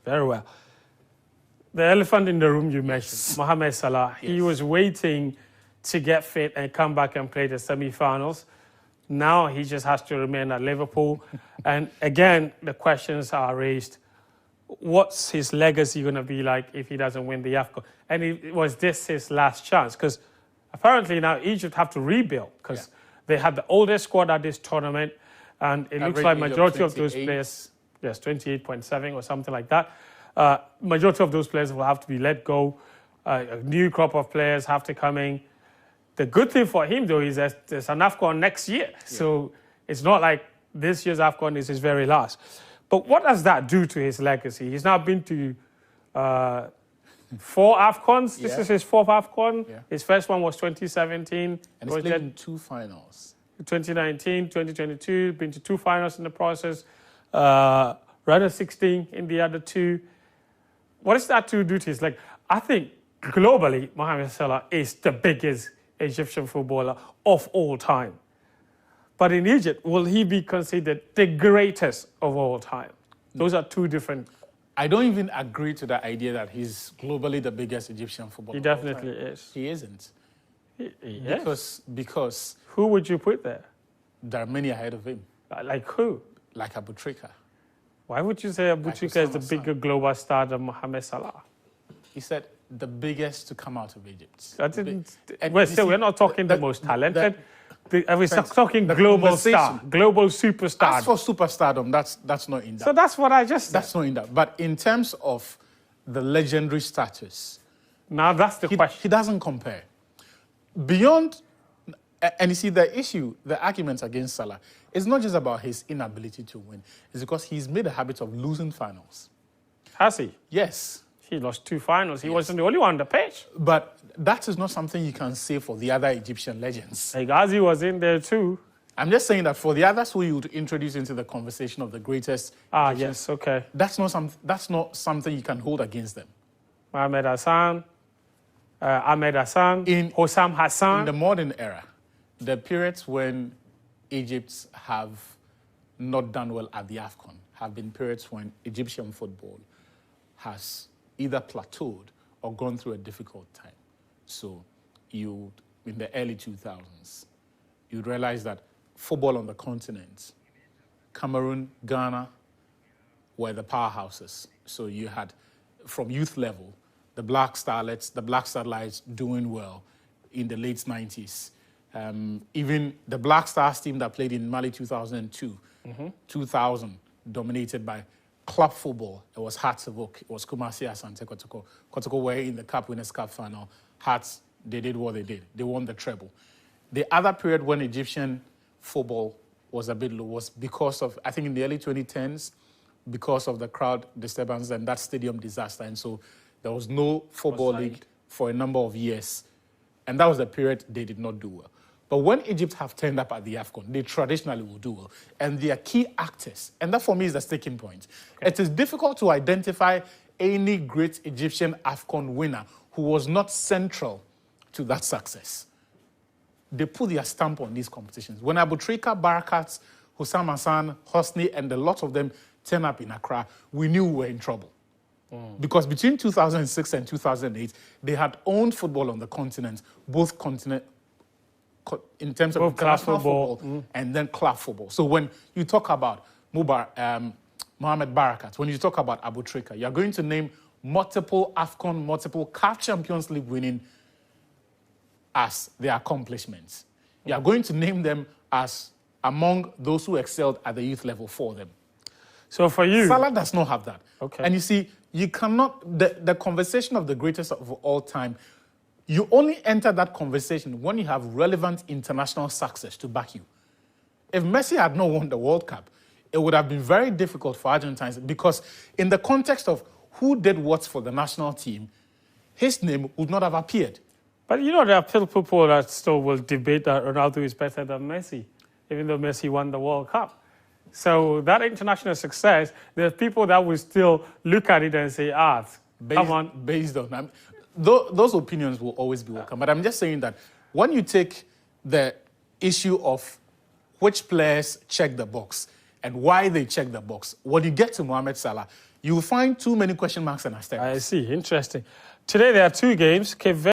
Very well. The elephant in the room you mentioned, Mohamed Salah. Yes. He was waiting to get fit and come back and play the semi-finals. Now he just has to remain at Liverpool. And again, the questions are raised. What's his legacy going to be like if he doesn't win the AFCON? And was this his last chance? Because apparently now Egypt have to rebuild because they had the oldest squad at this tournament. And it looks like majority of those players, yes, 28.7 or something like that. Majority of those players will have to be let go. A new crop of players have to come in. The good thing for him, though, is that there's an AFCON next year. Yeah. So it's not like this year's AFCON is his very last. But what does that do to his legacy? He's now been to 4 AFCONs. This is his 4th AFCON. Yeah. His first one was 2017. And he's played in 2 finals. 2019, 2022, been to 2 finals in the process. Rather 16 in the other 2. What does that do to his legacy? I think globally, Mohamed Salah is the biggest Egyptian footballer of all time. But in Egypt, will he be considered the greatest of all time? Those are 2 different... I don't even agree to the idea that he's globally the biggest Egyptian footballer. He definitely is. He isn't. Yes. Because... Who would you put there? There are many ahead of him. Like who? Like Abu Trika. Why would you say Abu Trika is the bigger global star than Mohamed Salah? He said the biggest to come out of Egypt. I didn't... Well, still, we're not talking the most talented. We're talking global star, global superstar. As for superstardom, that's not in that. So that's what I just said. That's not in that. But in terms of the legendary status... Now that's the question. He doesn't compare. Beyond... And you see, the arguments against Salah, it's not just about his inability to win. It's because he's made a habit of losing finals. Has he? Yes. He lost 2 finals. He wasn't the only one on the pitch. But that is not something you can say for the other Egyptian legends. Ghazi was in there too. I'm just saying that for the others who you would introduce into the conversation of the greatest... yes, okay. That's not something you can hold against them. Ahmed Hassan, Hossam Hassan. In the modern era, the periods when Egypt have not done well at the AFCON have been periods when Egyptian football has either plateaued or gone through a difficult time. So in the early 2000s, you'd realize that football on the continent, Cameroon, Ghana, were the powerhouses. So you had, from youth level, the Black Starlets, the Black Satellites doing well in the late 90s. Even the Black Stars team that played in Mali 2002, 2000, dominated by club football. It was Hearts of Oak, it was Kumasi Asante Kotoko. Kotoko were in the Cup Winners' Cup final. Hearts, they did what they did. They won the treble. The other period when Egyptian football was a bit low was because of, I think in the early 2010s, because of the crowd disturbance and that stadium disaster. And so there was no football league for a number of years. And that was the period they did not do well. But when Egypt have turned up at the AFCON, they traditionally will do well. And they are key actors. And that, for me, is the sticking point. Okay. It is difficult to identify any great Egyptian AFCON winner who was not central to that success. They put their stamp on these competitions. When Abu Trika, Barakat, Hossam Hassan, Hosni, and a lot of them turn up in Accra, we knew we were in trouble. Because between 2006 and 2008, they had owned football on the continent, both continent, in terms of international football and then club football. So when you talk about Mohamed Barakat, when you talk about Abu Trika, you're going to name multiple AFCON, multiple CAF Champions League winning as their accomplishments. You're going to name them as among those who excelled at the youth level for them. So for you... Salah does not have that. Okay. And you see, you cannot... The conversation of the greatest of all time, you only enter that conversation when you have relevant international success to back you. If Messi had not won the World Cup, it would have been very difficult for Argentines because in the context of who did what for the national team, his name would not have appeared. But you know, there are people that still will debate that Ronaldo is better than Messi, even though Messi won the World Cup. So that international success, there are people that will still look at it and say, come on. Based on... those opinions will always be welcome. But I'm just saying that when you take the issue of which players check the box and why they check the box, when you get to Mohamed Salah, you will find too many question marks and asterisks. I see. Interesting. Today there are two games. Cape Verde